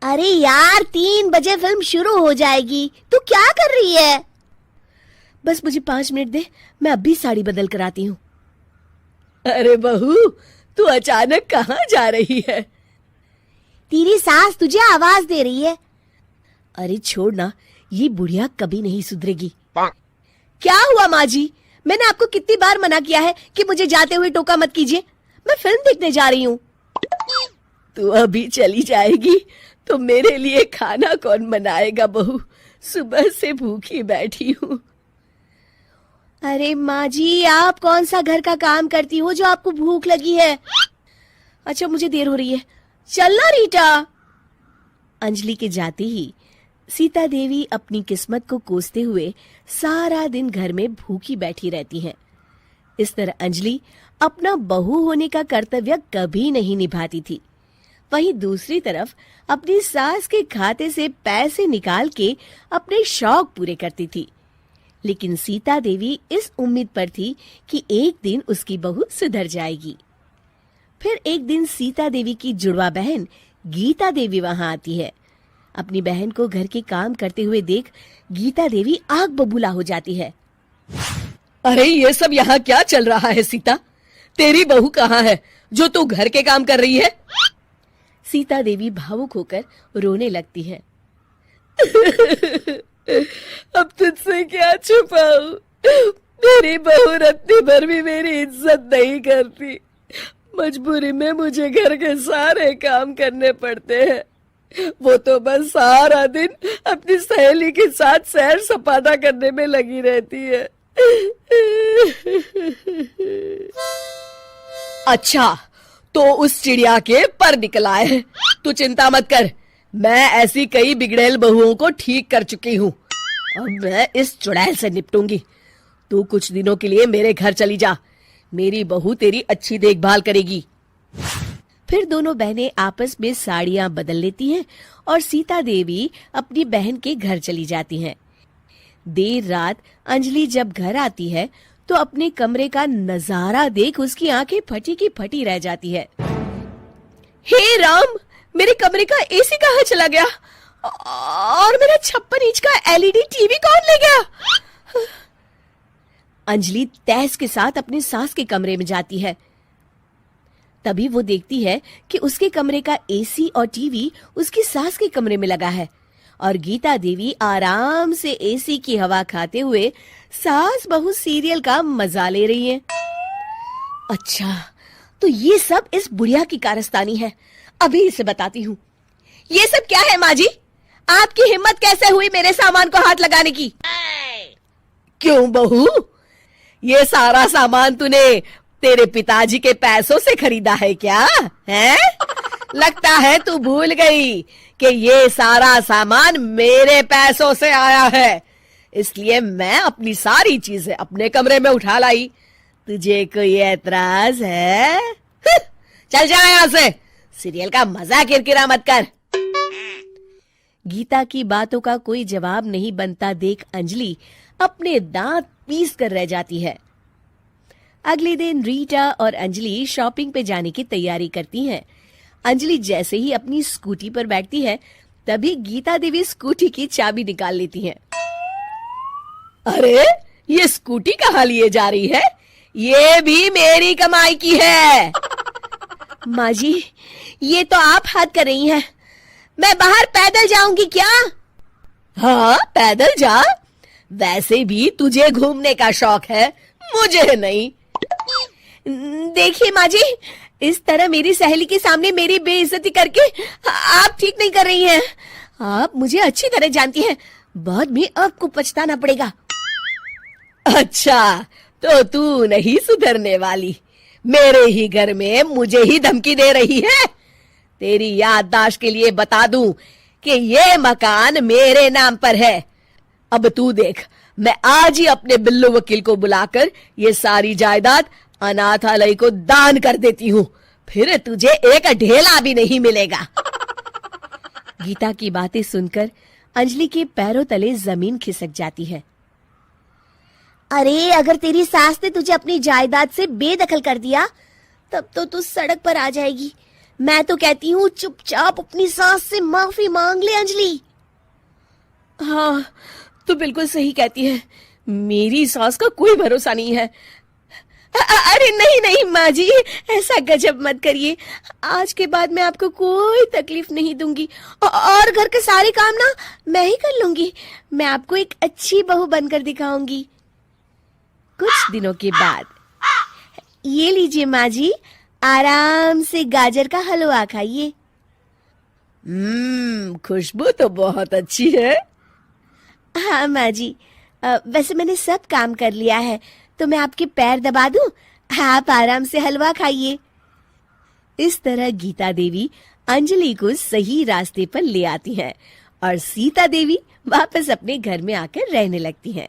अरे यार 3 बजे फिल्म शुरू हो जाएगी, तू क्या कर रही है? बस मुझे 5 मिनट दे, मैं अभी साड़ी बदल कर आती हूँ। अरे बहू, तू अचानक कहाँ जा रही है? तेरी सास तुझे आवाज दे रही है। अरे छोड़ ना, ये बुढ़िया कभी नहीं सुधरेगी। क्या हुआ माँ जी? मैंने आपको कितनी बार मना किया है कि मुझे जाते हुए टोका मत कीजिए। मैं फिल्म देखने जा रही हूँ। तू अभी चली जाएगी तो मेरे लिए खाना कौन बनाएगा बहू? सुबह से भूखी बैठी हूँ। अरे माँ जी, आप कौन सा घर का काम करती हो जो आपको भूख लगी है? अच्छा, मुझे देर हो रही है, चलना रीटा। अंजलि के जाते ही सीता देवी अपनी किस्मत को कोसते हुए सारा दिन घर में भूखी बैठी रहती हैं। इस तरह अंजलि अपना बहू होने का कर्तव्य कभी नहीं निभाती थी। वहीं दूसरी तरफ अपनी सास के खाते से पैसे निकाल के अपने शौक पूरे करती थी। लेकिन सीता देवी इस उम्मीद पर थी कि एक दिन उसकी बहू सुधर जाएगी। फिर एक दिन सीता देवी की जुड़वा बहन गीता देवी वहां आती है। अपनी बहन को घर के काम करते हुए देख गीता देवी आग बबूला हो जाती है। अरे ये सब यहाँ क्या चल रहा है सीता? तेरी बहू कहाँ है जो तू घर के काम कर रही है? सीता देवी भावुक होकर रोने लगती है। अब तुझसे क्या छुपाऊं? मेरी बहू रत्ती भर भी मेरी इज्जत नहीं करती। मजबूरी में मुझे घर के सारे काम करने पड़ते हैं। वो तो बस सारा दिन अपनी सहेली के साथ सैर सपाटा करने में लगी रहती है। अच्छा, तो उस चिड़िया के पर निकल आए। तू चिंता मत कर, मैं ऐसी कई बिगड़ैल बहुओं को ठीक कर चुकी हूँ। अब मैं इस चुड़ैल से निपटूंगी। तू कुछ दिनों के लिए मेरे घर चली जा, मेरी बहू तेरी अच्छी देखभाल करेगी। फिर दोनों बहनें आपस में साड़ियां बदल लेती हैं और सीता देवी अपनी बहन के घर चली जाती हैं। देर रात अंजलि जब घर आती है तो अपने कमरे का नजारा देख उसकी आंखें फटी की फटी रह जाती है। हे राम, मेरे कमरे का एसी कहाँ चला गया? और मेरा 56 इंच का एलईडी टीवी कौन ले गया? अंजलि तहस के साथ अपनी सास के कमरे में जाती है। तभी वो देखती है कि उसके कमरे का एसी और टीवी उसकी सास के कमरे में लगा है और गीता देवी आराम से एसी की हवा खाते हुए सास बहू सीरियल का मजा ले रही है। अच्छा, तो ये सब इस बुढ़िया की कारस्तानी है। अभी इसे बताती हूँ। ये सब क्या है माँ जी? आपकी हिम्मत कैसे हुई मेरे सामान को हाथ लगाने की? क्यों बहू, ये सारा सामान तूने तेरे पिताजी के पैसों से खरीदा है क्या? हैं? लगता है तू भूल गई कि ये सारा सामान मेरे पैसों से आया है, इसलिए मैं अपनी सारी चीजें अपने कमरे में उठा लाई। तुझे कोई एतराज है? चल जा यहाँ से, सीरियल का मजा किरकिरा मत कर। गीता की बातों का कोई जवाब नहीं बनता देख अंजलि अपने दांत पीस कर रह जाती है। अगले दिन रीटा और अंजलि शॉपिंग पे जाने की तैयारी करती हैं। अंजलि जैसे ही अपनी स्कूटी पर बैठती है तभी गीता देवी स्कूटी की चाबी निकाल लेती हैं। अरे, ये स्कूटी कहाँ लिए जा रही है? ये भी मेरी कमाई की है। माँ जी, ये तो आप हाथ कर रही हैं। मैं बाहर पैदल जाऊंगी क्या? हाँ, पैदल जा। वैसे भी तुझे घूमने का शौक है, मुझे नहीं। देखिए माँ जी, इस तरह मेरी सहेली के सामने मेरी बेइज्जती करके आप ठीक नहीं कर रही हैं। आप मुझे अच्छी तरह जानती हैं, बाद में आपको पछताना पड़ेगा। अच्छा, तो तू नहीं सुधरने वाली। मेरे ही घर में मुझे ही धमकी दे रही है। तेरी याददाश्त के लिए बता दूं कि ये मकान मेरे नाम पर है। अब तू देख, मैं आज ही अपने बिल्लू वकील को बुलाकर ये सारी जायदाद अनाथालय को दान कर देती हूँ, फिर तुझे एक ढेला भी नहीं मिलेगा। गीता की बातें सुनकर अंजलि के पैरों तले जमीन खिसक जाती है। अरे, अगर तेरी सास ने तुझे अपनी जायदाद से बेदखल कर दिया तब तो तू सड़क पर आ जाएगी। मैं तो कहती हूँ चुपचाप अपनी सास से माफी मांग ले अंजलि। हाँ, तो बिल्कुल सही कहती है। मेरी सास का कोई भरोसा नहीं है। अरे नहीं नहीं माँ जी, ऐसा गजब मत करिए। आज के बाद मैं आपको कोई तकलीफ नहीं दूंगी और घर के सारे काम ना मैं ही कर लूंगी। मैं आपको एक अच्छी बहू बनकर दिखाऊंगी। कुछ दिनों के बाद, ये लीजिए माँ जी, आराम से गाजर का हलवा खाइए। खुशबू तो बहुत अच्छी है। हाँ माँ जी, वैसे मैंने सब काम कर लिया है, तो मैं आपके पैर दबा दूं? आप आराम से हलवा खाइए। इस तरह गीता देवी अंजलि को सही रास्ते पर ले आती हैं और सीता देवी वापस अपने घर में आकर रहने लगती हैं।